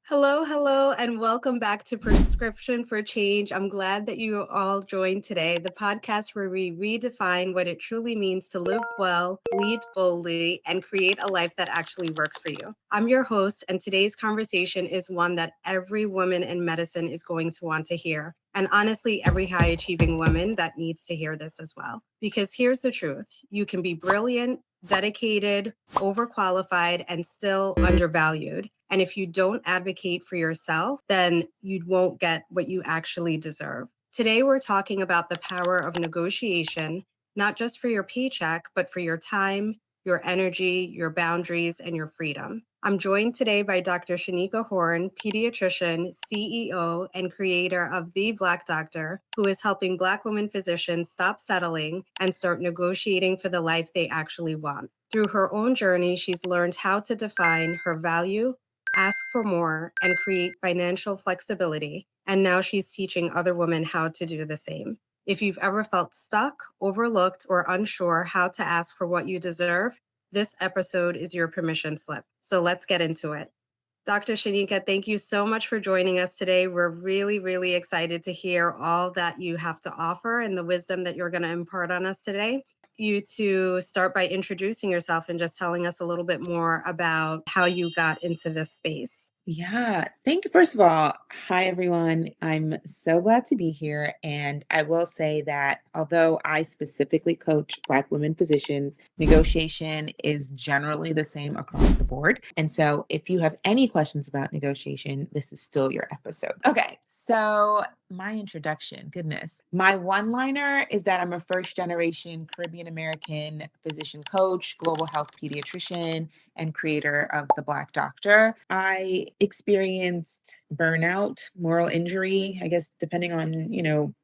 Hello, hello, and welcome back to Prescription for Change. I'm glad that you all joined today, the podcast where we redefine what it truly means to live well, lead boldly, and create a life that actually works for you. I'm your host, and today's conversation is one that every woman in medicine is going to want to hear. And honestly, every high achieving woman that needs to hear this as well. Because here's the truth: you can be brilliant, dedicated, overqualified, and still undervalued. And if you don't advocate for yourself, then you won't get what you actually deserve. Today, we're talking about the power of negotiation, not just for your paycheck, but for your time, your energy, your boundaries, and your freedom. I'm joined today by Dr. Sheneke Horne, pediatrician, CEO, and creator of The Black Doctor, who is helping Black women physicians stop settling and start negotiating for the life they actually want. Through her own journey, she's learned how to define her value, ask for more, and create financial flexibility. And now she's teaching other women how to do the same. If you've ever felt stuck, overlooked, or unsure how to ask for what you deserve, this episode is your permission slip. So let's get into it. Dr. Sheneke, thank you so much for joining us today. We're really, really excited to hear all that you have to offer and the wisdom that you're going to impart on us today. You to start by introducing yourself and just telling us a little bit more about how you got into this space. Yeah, thank you. First of all, hi everyone. I'm so glad to be here. And I will say that although I specifically coach Black women physicians, negotiation is generally the same across the board. And so if you have any questions about negotiation, this is still your episode. Okay, so my introduction, goodness. My one liner is that I'm a first generation Caribbean American physician coach, global health pediatrician, and creator of The Black Doctor. I experienced burnout, moral injury, I guess, depending on,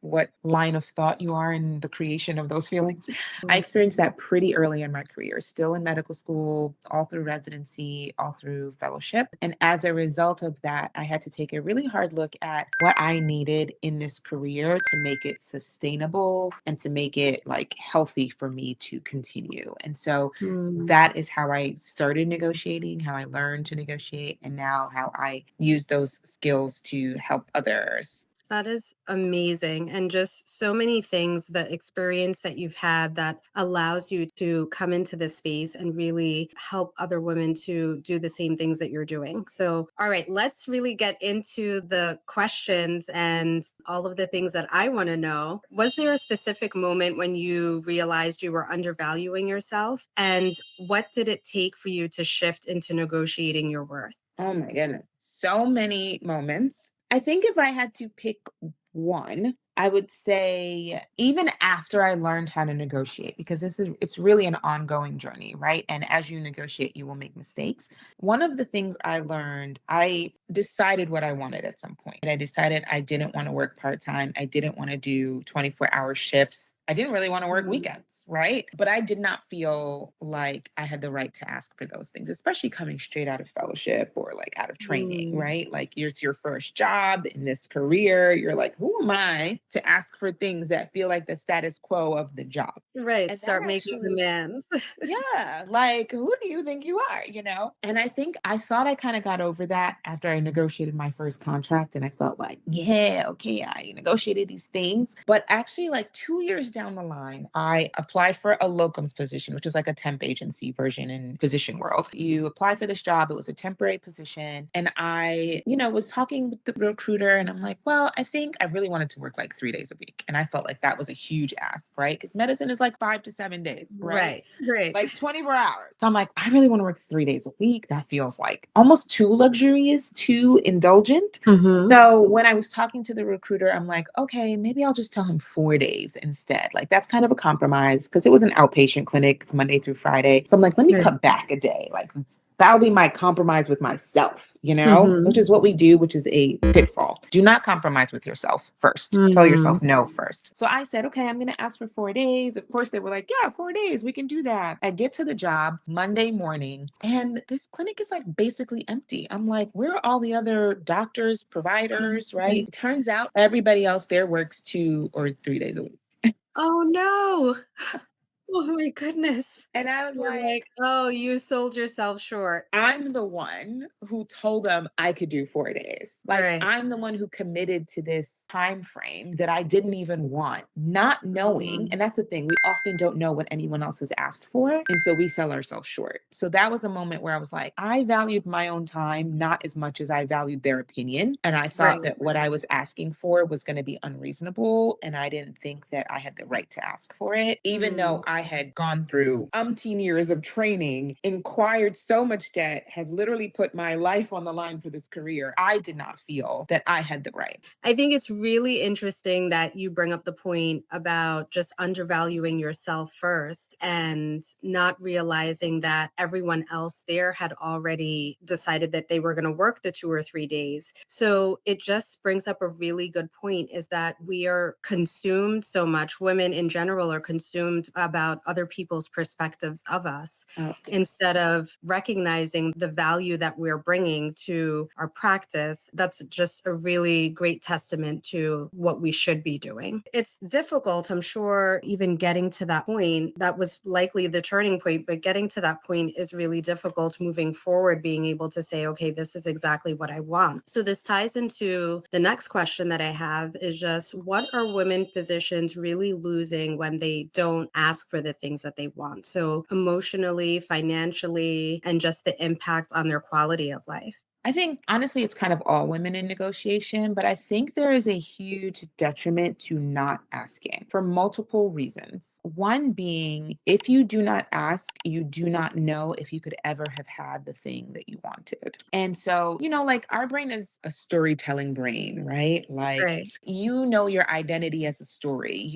what line of thought you are in the creation of those feelings. I experienced that pretty early in my career, still in medical school, all through residency, all through fellowship. And as a result of that, I had to take a really hard look at what I needed in this career to make it sustainable and to make it like healthy for me to continue. And so that is how I started negotiating, how I learned to negotiate, and now how I use those skills to help others. That is amazing. And just so many things, the experience that you've had that allows you to come into this space and really help other women to do the same things that you're doing. So, all right, let's really get into the questions and all of the things that I want to know. Was there a specific moment when you realized you were undervaluing yourself? And what did it take for you to shift into negotiating your worth? Oh my goodness. So many moments. I think if I had to pick one, I would say even after I learned how to negotiate, because it's really an ongoing journey, right? And as you negotiate, you will make mistakes. One of the things I learned, I decided what I wanted at some point. And I decided I didn't want to work part-time. I didn't want to do 24-hour shifts. I didn't really want to work weekends, right? But I did not feel like I had the right to ask for those things, especially coming straight out of fellowship or like out of training, right? Like it's your first job in this career. You're like, who am I to ask for things that feel like the status quo of the job? Right. And that Start making actually, demands. yeah, like who do you think you are? And I think I thought I kind of got over that after I negotiated my first contract and I felt like, yeah, okay, I negotiated these things. But actually, like 2 years down the line, I applied for a locums position, which is like a temp agency version in physician world. You apply for this job, it was a temporary position. And I, was talking with the recruiter and I'm like, well, I think I really wanted to work like 3 days a week. And I felt like that was a huge ask, right? Because medicine is like 5 to 7 days, right? Right. Like 24 hours. So I'm like, I really want to work 3 days a week. That feels like almost too luxurious, too indulgent. So when I was talking to the recruiter, I'm like, okay, maybe I'll just tell him 4 days instead. Like that's kind of a compromise because it was an outpatient clinic. It's Monday through Friday. So I'm like, let me cut back a day. Like that'll be my compromise with myself, which is what we do, which is a pitfall. Do not compromise with yourself first. Tell yourself no first. So I said, okay, I'm going to ask for 4 days. Of course, they were like, yeah, 4 days. We can do that. I get to the job Monday morning and this clinic is like basically empty. I'm like, where are all the other doctors, providers, right? It turns out everybody else there works 2 or 3 days a week. Oh, no. Oh my goodness. And I was You're like, like, "Oh, you sold yourself short." I'm the one who told them I could do 4 days. Like, Right. I'm the one who committed to this time frame that I didn't even want, not knowing, Mhm. and that's the thing, we often don't know what anyone else has asked for, and so we sell ourselves short. So that was a moment where I was like, I valued my own time not as much as I valued their opinion, and I thought Right. that what I was asking for was gonna be unreasonable, and I didn't think that I had the right to ask for it, even though Mm. I had gone through umpteen years of training, acquired so much debt, have literally put my life on the line for this career. I did not feel that I had the right. I think it's really interesting that you bring up the point about just undervaluing yourself first and not realizing that everyone else there had already decided that they were going to work the 2 or 3 days. So it just brings up a really good point is that we are consumed so much, women in general are consumed about other people's perspectives of us Oh, yeah. instead of recognizing the value that we're bringing to our practice. That's just a really great testament to what we should be doing. It's difficult, I'm sure, even getting to that point. That was likely the turning point, but getting to that point is really difficult moving forward, being able to say, okay, this is exactly what I want. So this ties into the next question that I have is just what are women physicians really losing when they don't ask for the things that they want? So emotionally, financially, and just the impact on their quality of life. I think honestly, it's kind of all women in negotiation, but I think there is a huge detriment to not asking for multiple reasons. One being, if you do not ask, you do not know if you could ever have had the thing that you wanted. And so, like our brain is a storytelling brain, right? Like, Right. your identity as a story,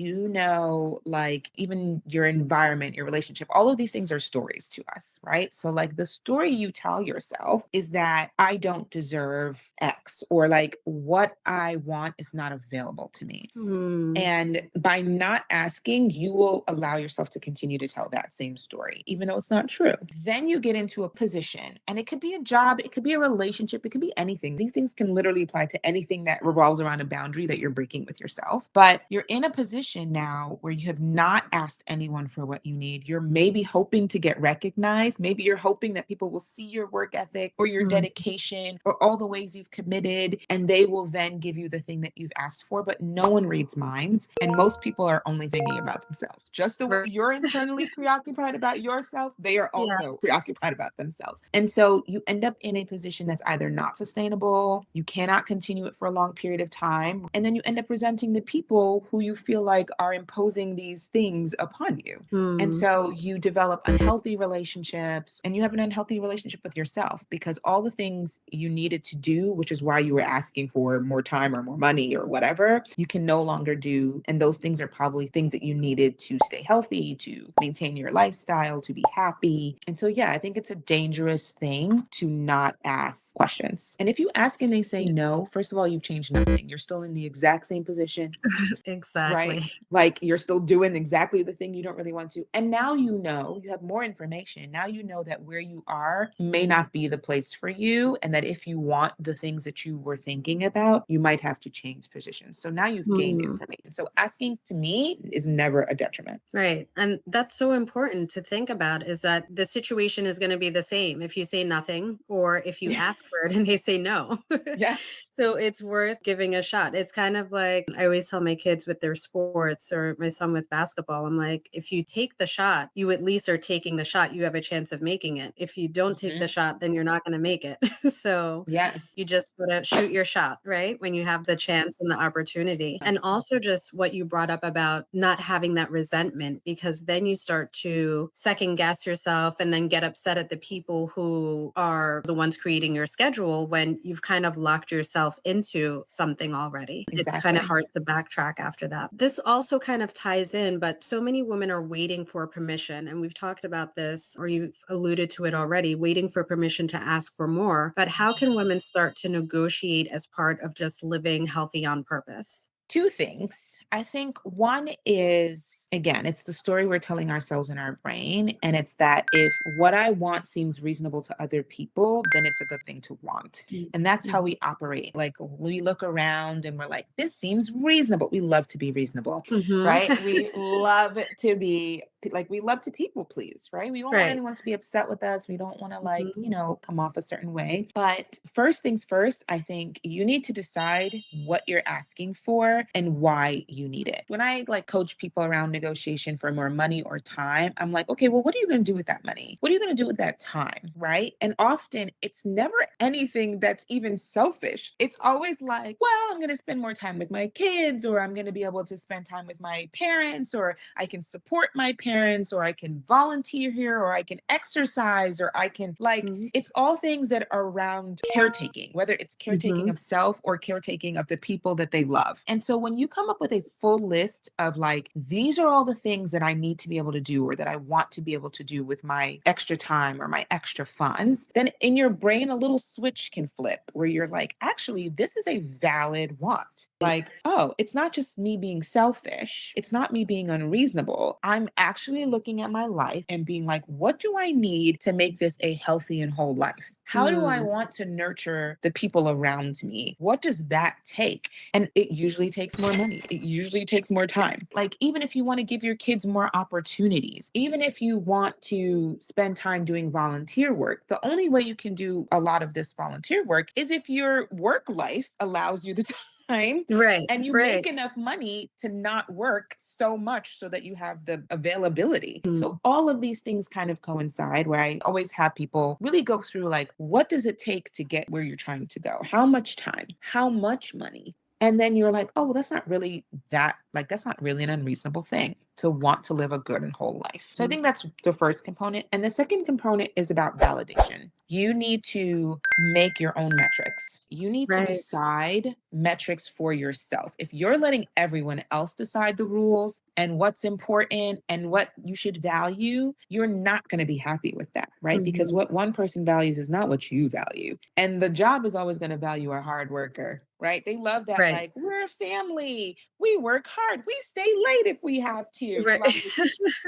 like even your environment, your relationship, all of these things are stories to us, right? So, like, the story you tell yourself is that I don't deserve X, or like what I want is not available to me. Mm, And by not asking, you will allow yourself to continue to tell that same story, even though it's not true. Then you get into a position, and it could be a job, it could be a relationship, it could be anything. These things can literally apply to anything that revolves around a boundary that you're breaking with yourself. But you're in a position now where you have not asked anyone for what you need. You're maybe hoping to get recognized. Maybe you're hoping that people will see your work ethic or your mm, dedication or all the ways you've committed, and they will then give you the thing that you've asked for. But no one reads minds. And most people are only thinking about themselves. Just the way right. you're internally preoccupied about yourself, they are also Yes. preoccupied about themselves. And so you end up in a position that's either not sustainable, you cannot continue it for a long period of time, and then you end up resenting the people who you feel like are imposing these things upon you. And Mm, so you develop unhealthy relationships, and you have an unhealthy relationship with yourself because all the things you needed to do, which is why you were asking for more time or more money or whatever, you can no longer do. And those things are probably things that you needed to stay healthy, to maintain your lifestyle, to be happy. And so, yeah, I think it's a dangerous thing to not ask questions. And if you ask and they say yeah, no, first of all, you've changed nothing. You're still in the exact same position, right? exactly. Like you're still doing exactly the thing you don't really want to. And now you have more information. Now you know that where you are may not be the place for you. And that if you want the things that you were thinking about, you might have to change positions. So now you've gained Mm. information. So asking to me is never a detriment. Right. And that's so important to think about is that the situation is going to be the same if you say nothing or if you ask for it and they say no. Yes. So it's worth giving a shot. It's kind of like I always tell my kids with their sports or my son with basketball, I'm like, if you take the shot, you at least are taking the shot. You have a chance of making it. If you don't take the Mhm. shot, then you're not going to make it. So Yes. you just gotta shoot your shot, right? When you have the chance and the opportunity. And also just what you brought up about not having that resentment, because then you start to second guess yourself and then get upset at the people who are the ones creating your schedule when you've kind of locked yourself into something already. It's kind of Exactly. hard to backtrack after that. This also kind of ties in, but so many women are waiting for permission. And we've talked about this, or you've alluded to it already, waiting for permission to ask for more. But how can women start to negotiate as part of just living healthy on purpose? Two things. I think one is, again, it's the story we're telling ourselves in our brain. And it's that if what I want seems reasonable to other people, then it's a good thing to want. And that's how we operate. Like we look around and we're like, this seems reasonable. We love to be reasonable, Mm-hmm. right? We love to be like, we love to people please, right? We don't want Right. anyone to be upset with us. We don't want to, like, Mm-hmm. come off a certain way. But first things first, I think you need to decide what you're asking for and why you need it. When I like coach people around negotiation for more money or time, I'm like, okay, well, what are you going to do with that money? What are you going to do with that time? Right. And often it's never anything that's even selfish. It's always like, well, I'm going to spend more time with my kids, or I'm going to be able to spend time with my parents, or I can support my parents, or I can volunteer here, or I can exercise, or I can, like, it's all things that are around caretaking, whether it's caretaking Mm-hmm. of self or caretaking of the people that they love. And so when you come up with a full list of like, these are all the things that I need to be able to do, or that I want to be able to do with my extra time or my extra funds, then in your brain, a little switch can flip where you're like, actually, this is a valid want. Like, oh, it's not just me being selfish. It's not me being unreasonable. I'm actually looking at my life and being like, what do I need to make this a healthy and whole life? How do I Mm. want to nurture the people around me? What does that take? And it usually takes more money. It usually takes more time. Like, even if you want to give your kids more opportunities, even if you want to spend time doing volunteer work, the only way you can do a lot of this volunteer work is if your work life allows you the time Right. and you make Right. enough money to not work so much so that you have the availability. Mm. So all of these things kind of coincide, where I always have people really go through like, what does it take to get where you're trying to go? How much time? How much money? And then you're like, oh, well, that's not really that's not really an unreasonable thing to want to live a good and whole life. So I think that's the first component. And the second component is about validation. You need to make your own metrics. You need to Right. decide metrics for yourself. If you're letting everyone else decide the rules and what's important and what you should value, you're not going to be happy with that, right? Because Mm-hmm. what one person values is not what you value. And the job is always going to value a hard worker, right? They love that, Right. like, we're a family. We work hard. We stay late if we have to. Right. Like,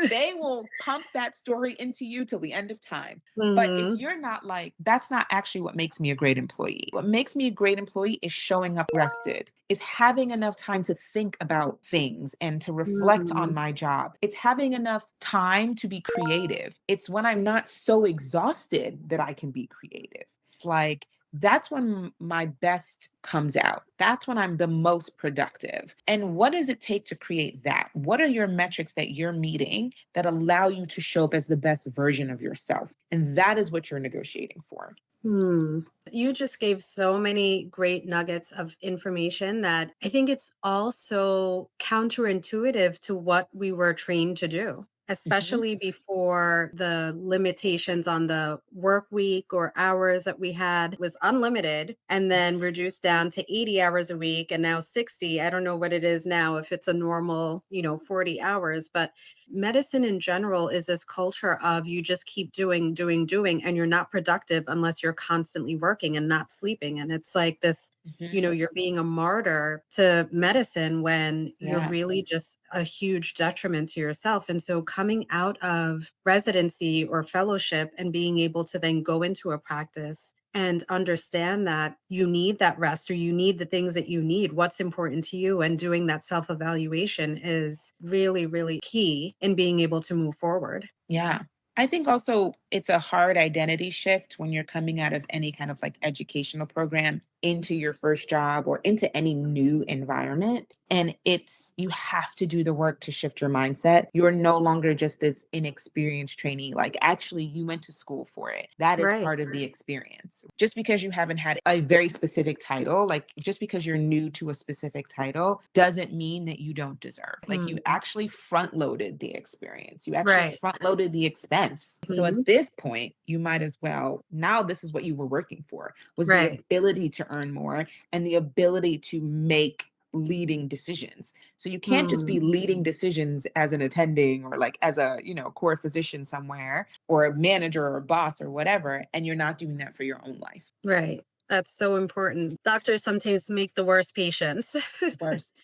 they will pump that story into you till the end of time. But if Mm-hmm. you're not like, that's not actually what makes me a great employee. What makes me a great employee is showing up rested, is having enough time to think about things and to reflect Mm-hmm. on my job. It's having enough time to be creative. It's when I'm not so exhausted that I can be creative. Like, that's when my best comes out. That's when I'm the most productive. And what does it take to create that? What are your metrics that you're meeting that allow you to show up as the best version of yourself? And that is what you're negotiating for. Hmm. You just gave so many great nuggets of information that I think it's also counterintuitive to what we were trained to do, Mhm, especially before the limitations on the work week or hours that we had was unlimited and mhm, then reduced down to 80 hours a week and now 60. I don't know what it is now, if it's a normal, 40 hours, but medicine in general is this culture of you just keep doing, doing, doing, and you're not productive unless you're constantly working and not sleeping. And it's like this, mhm. you're being a martyr to medicine when you're Yeah. really just a huge detriment to yourself. And so coming out of residency or fellowship and being able to then go into a practice and understand that you need that rest or you need the things that you need, what's important to you, and doing that self evaluation is really, really key in being able to move forward. Yeah. I think also it's a hard identity shift when you're coming out of any kind of like educational program into your first job or into any new environment. And you have to do the work to shift your mindset. You're no longer just this inexperienced trainee. Like, actually, you went to school for it. That is Right. part of the experience. Just because you haven't had a very specific title, like just because you're new to a specific title, doesn't mean that you don't deserve. Like, you Mm. actually front loaded the experience. You actually Right. front loaded the expense. So Mhm. at this point, you might as well, now this is what you were working for, was the Right. ability to earn more and the ability to make leading decisions. So you can't just Mm. be leading decisions as an attending or like as a, core physician somewhere or a manager or a boss or whatever, and you're not doing that for your own life. Right. That's so important. Doctors sometimes make the worst patients. Worst.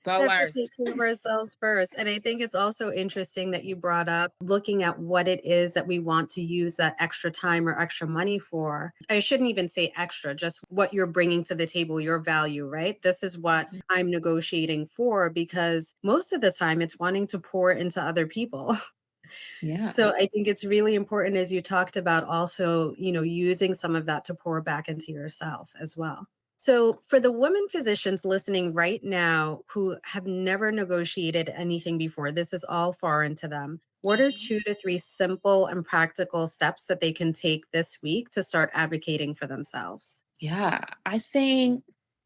We have to Bowlers. take care of ourselves first. And I think it's also interesting that you brought up looking at what it is that we want to use that extra time or extra money for. I shouldn't even say extra, just what you're bringing to the table, your value, right? This is what Mhm. I'm negotiating for, because most of the time it's wanting to pour into other people. Yeah. So I think it's really important, as you talked about, also, using some of that to pour back into yourself as well. So, for the women physicians listening right now who have never negotiated anything before, this is all foreign to them. What are 2 to 3 simple and practical steps that they can take this week to start advocating for themselves? Yeah, I think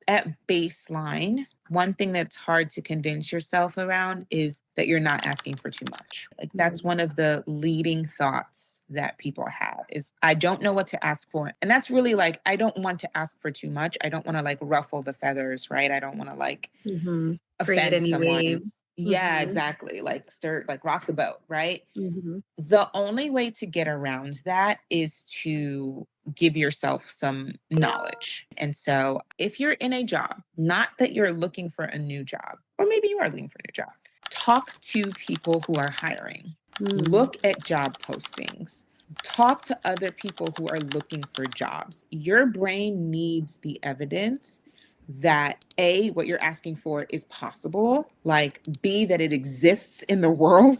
at baseline, one thing that's hard to convince yourself around is that you're not asking for too much. Like that's Mhm. one of the leading thoughts that people have is I don't know what to ask for. And that's really like I don't want to ask for too much. I don't want to like ruffle the feathers, right? I don't want to like Mhm. Create offend any someone. waves. Yeah, Mhm. exactly. Like stir like rock the boat, right? Mhm. The only way to get around that is to give yourself some knowledge. And so, if you're in a job, not that you're looking for a new job, or maybe you are looking for a new job, talk to people who are hiring, Mm. look at job postings, talk to other people who are looking for jobs. Your brain needs the evidence that A, what you're asking for is possible, like B, that it exists in the world,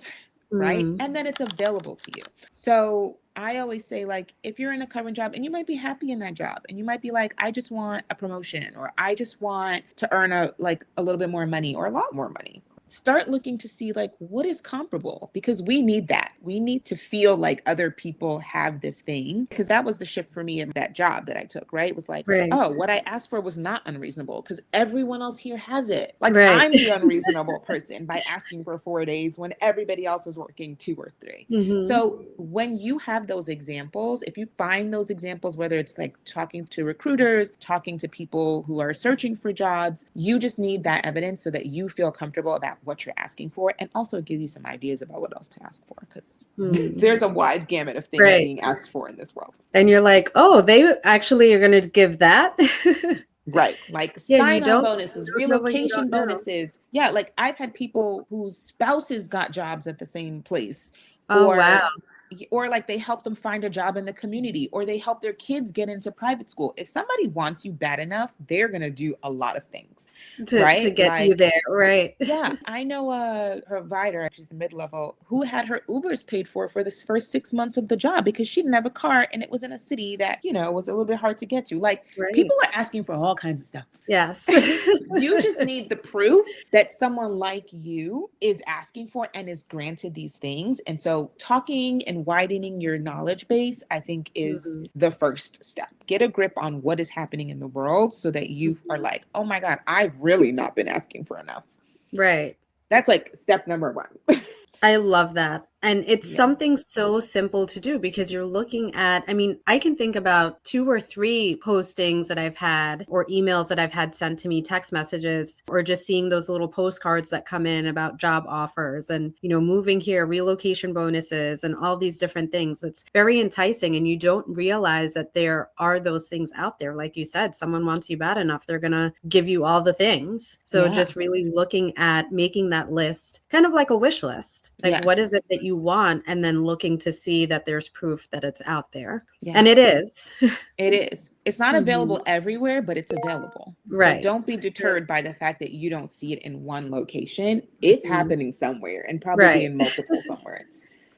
right? Mm. And then it's available to you. So I always say, like, if you're in a current job and you might be happy in that job and you might be like, I just want a promotion or I just want to earn a little bit more money or a lot more money. Start looking to see like what is comparable because we need that. We need to feel like other people have this thing because that was the shift for me in that job that I took, right? It was like, Right. oh, what I asked for was not unreasonable because everyone else here has it. Like Right. I'm the unreasonable person by asking for 4 days when everybody else is working 2 or 3. Mhm. So when you have those examples, if you find those examples, whether it's like talking to recruiters, talking to people who are searching for jobs, you just need that evidence so that you feel comfortable about what you're asking for. And also it gives you some ideas about what else to ask for because Mm. there's a wide gamut of things Right. being asked for in this world. And you're like, "Oh, they actually are gonna give that?" Right. Like Yeah, you sign-on don't bonuses, know what you relocation don't know. bonuses. Yeah, like I've had people whose spouses got jobs at the same place Oh, wow. or like they help them find a job in the community or they help their kids get into private school. If somebody wants you bad enough, they're going to do a lot of things. To Right? get you Like there, right. yeah, I know a provider, she's a mid-level, who had her Ubers paid for this first 6 months of the job because she didn't have a car and it was in a city that, was a little bit hard to get to. Like Right. people are asking for all kinds of stuff. Yes. You just need the proof that someone like you is asking for and is granted these things. And so talking and widening your knowledge base, I think, is Mhm, the first step. Get a grip on what is happening in the world so that you are mhm. like, oh my God, I've really not been asking for enough. Right. That's like step number one. I love that. And it's Yeah. something so simple to do because you're looking at, I mean, I can think about 2 or 3 postings that I've had or emails that I've had sent to me, text messages, or just seeing those little postcards that come in about job offers and, moving here, relocation bonuses, and all these different things. It's very enticing. And you don't realize that there are those things out there. Like you said, someone wants you bad enough, they're going to give you all the things. So Yeah. just really looking at making that list, kind of like a wish list. Like, what Yes. is it that you want? And then looking to see that there's proof that it's out there. And Yeah. it is. It is. It's not Mhm. available everywhere, but it's available. So Right. don't be Right. deterred by the fact that you don't see it in one location. It's Mhm. happening somewhere and probably Right. in multiple somewhere.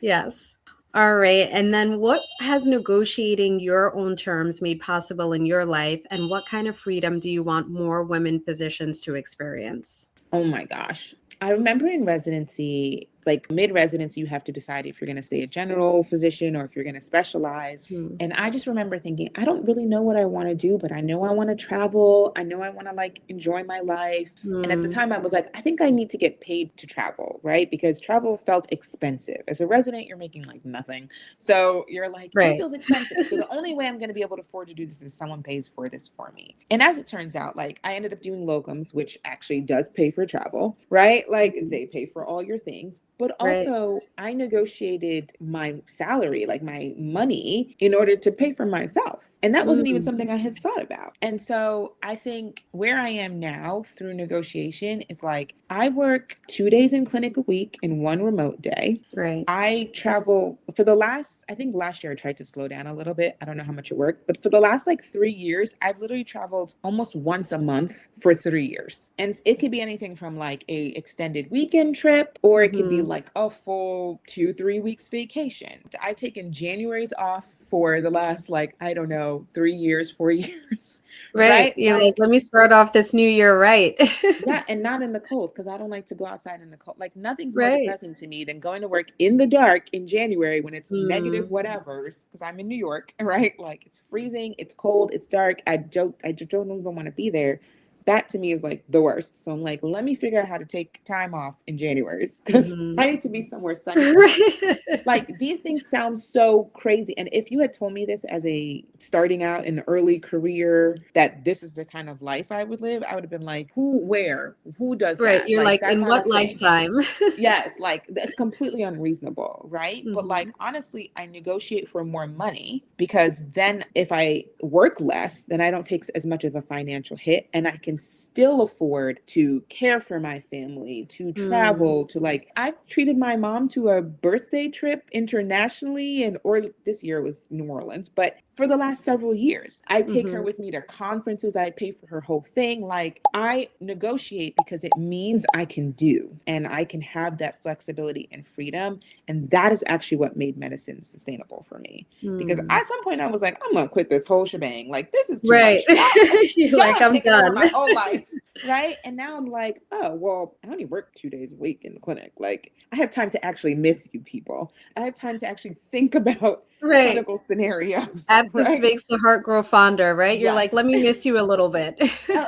Yes. All right. And then what has negotiating your own terms made possible in your life? And what kind of freedom do you want more women physicians to experience? Oh my gosh. I remember in residency, like mid residency, you have to decide if you're going to stay a general physician or if you're going to specialize. Hmm. And I just remember thinking, I don't really know what I want to do, but I know I want to travel. I know I want to like enjoy my life. And at the Hmm. time, I was like, I think I need to get paid to travel, right? Because travel felt expensive. As a resident, you're making like nothing. So you're like, it Right. feels expensive. So the only way I'm going to be able to afford to do this is someone pays for this for me. And as it turns out, like I ended up doing locums, which actually does pay for travel, right? Like they pay for all your things. But Right. also, I negotiated my salary, like my money, in order to pay for myself. And that wasn't even Mm. something I had thought about. And so I think where I am now through negotiation is like, I work 2 days in clinic a week and one remote day. Right. I travel for the last, I think last year I tried to slow down a little bit. I don't know how much it worked, but for the last like 3 years, I've literally traveled almost once a month for 3 years. And it could be anything from like a extended weekend trip, or it could be Hmm. like a full 2, 3 weeks vacation. I've taken January's off for the last like, I don't know, 3 years, 4 years, Right. right? You're like, Like, let me start off this new year right. yeah, and not in the cold because I don't like to go outside in the cold. Like nothing's more Right. depressing to me than going to work in the dark in January when it's negative Mm. whatever's because I'm in New York, right? Like it's freezing, it's cold, it's dark. I just don't even want to be there. That to me is like the worst. So I'm like, let me figure out how to take time off in January because Hmm. I need to be somewhere sunny for once. Right. Like these things sound so crazy. And if you had told me this as a starting out in early career, that this is the kind of life I would live, I would have been like, who, where, who does Right. that? You're Like, like, that's in not a what thing. lifetime? Yes, like that's completely unreasonable, right? But Hmm. like honestly, I negotiate for more money because then if I work less, then I don't take as much of a financial hit and I can still afford to care for my family, to Mm. travel, to like I've treated my mom to a birthday trip internationally and or this year it was New Orleans, but for the last several years. I take her Hmm. with me to conferences, I pay for her whole thing. Like I negotiate because it means I can do and I can have that flexibility and freedom. And that is actually what made medicine sustainable for me. Because Mm. at some point I was like, I'm gonna quit this whole shebang. Like this is too Right. much. You're Y'all like, have I'm taken over done. my whole life. Right. And now I'm like, oh, well, I only work 2 days a week in the clinic. Like, I have time to actually miss you people. I have time to actually think about Right. clinical scenarios. Absence Right. makes the heart grow fonder, right? You're like, let Yes. me miss you a little bit.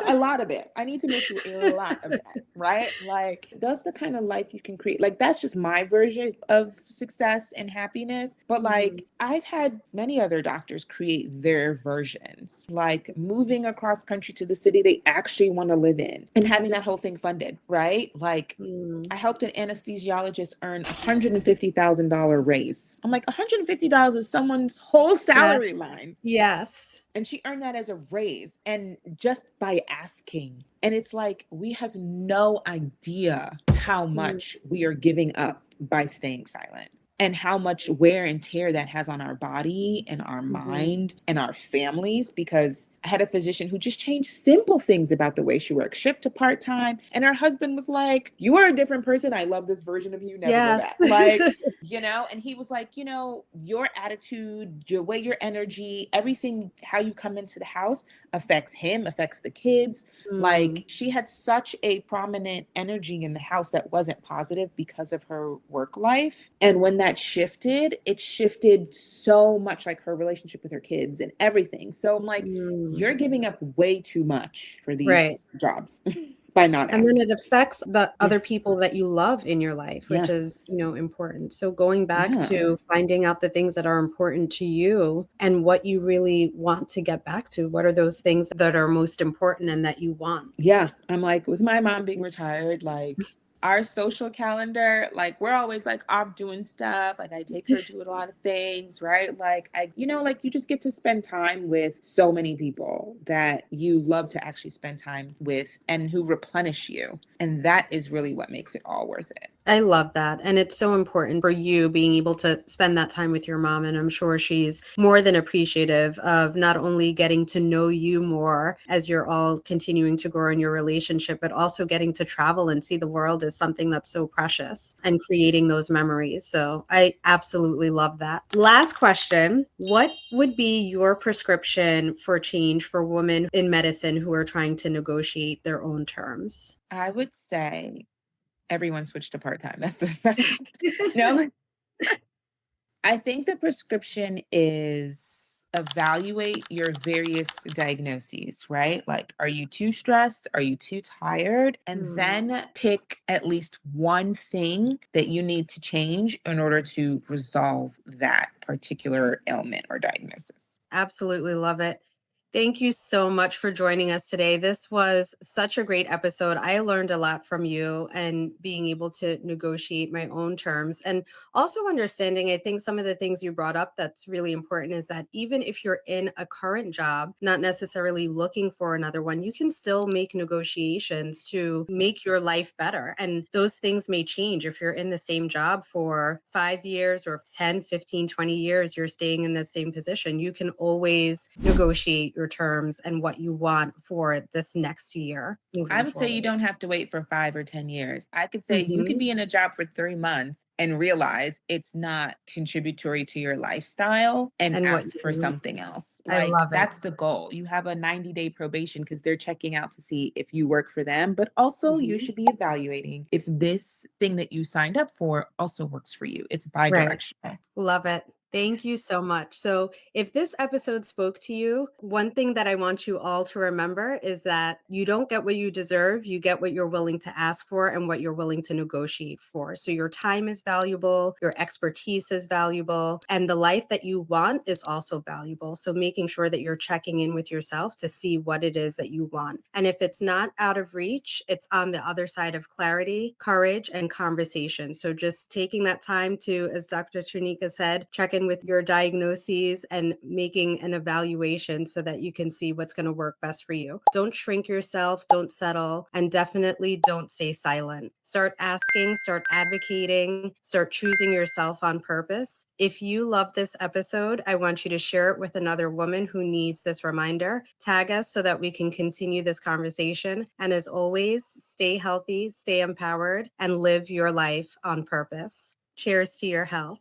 A lot of it. I need to miss you a lot of that, right? Like that's the kind of life you can create. Like that's just my version of success and happiness. But Mhm. like I've had many other doctors create their versions, like moving across country to the city they actually want to live in and having that whole thing funded, right? Like Mm. I helped an anesthesiologist earn $150,000 raise. I'm like, $150 is someone's whole Yes. salary line, Yes. and she earned that as a raise and just by asking. And it's like we have no idea how Mm. much we are giving up by staying silent and how much wear and tear that has on our body and our Mhm. mind and our families. Because I had a physician who just changed simple things about the way she works, shift to part-time, and her husband was like, you are a different person, I love this version of you, never go Yes. back. Like, and he was like, your attitude, your way, your energy, everything, how you come into the house affects him, affects the kids. Mm. Like she had such a prominent energy in the house that wasn't positive because of her work life. And when that shifted, it shifted so much, like her relationship with her kids and everything. So I'm like, Mm. you're giving up way too much for Right. these jobs by not And then asking. it affects the other Yes. people that you love in your life, which Yes. is, important. So going back Yeah. to finding out the things that are important to you and what you really want to get back to. What are those things that are most important and that you want? Yeah, I'm like with my mom being retired, like our social calendar, like we're always like off doing stuff. Like I take her to a lot of things, right? Like like you just get to spend time with so many people that you love to actually spend time with and who replenish you. And that is really what makes it all worth it. I love that. And it's so important for you being able to spend that time with your mom. And I'm sure she's more than appreciative of not only getting to know you more as you're all continuing to grow in your relationship, but also getting to travel and see the world is something that's so precious and creating those memories. So I absolutely love that. Last question. What would be your prescription for change for women in medicine who are trying to negotiate their own terms? I would say everyone switched to part-time. That's no, I think the prescription is evaluate your various diagnoses, right? Like, are you too stressed? Are you too tired? And Hmm. then pick at least one thing that you need to change in order to resolve that particular ailment or diagnosis. Absolutely love it. Thank you so much for joining us today. This was such a great episode. I learned a lot from you and being able to negotiate my own terms and also understanding. I think some of the things you brought up that's really important is that even if you're in a current job, not necessarily looking for another one, you can still make negotiations to make your life better. And those things may change if you're in the same job for 5 years or 10, 15, 20 years, you're staying in the same position. You can always negotiate your terms and what you want for this next year I moving would say you forward. don't have to wait for 5 or 10 years. I could say you could Mhm. be in a job for 3 months and realize it's not contributory to your lifestyle and And what ask for you something else. I Like, love it. that's the goal. You have a 90-day probation because they're checking out to see if you work for them, but also you Mhm. should be evaluating if this thing that you signed up for also works for you. It's Right. bi-directional. Love it. Thank you so much. So, if this episode spoke to you, one thing that I want you all to remember is that you don't get what you deserve. You get what you're willing to ask for and what you're willing to negotiate for. So, your time is valuable, your expertise is valuable, and the life that you want is also valuable. So, making sure that you're checking in with yourself to see what it is that you want. And if it's not out of reach, it's on the other side of clarity, courage, and conversation. So, just taking that time to, as Dr. Sheneke said, check in with your diagnoses and making an evaluation so that you can see what's going to work best for you. Don't shrink yourself, don't settle, and definitely don't stay silent. Start asking, start advocating, start choosing yourself on purpose. If you love this episode, I want you to share it with another woman who needs this reminder. Tag us so that we can continue this conversation. And as always, stay healthy, stay empowered, and live your life on purpose. Cheers to your health.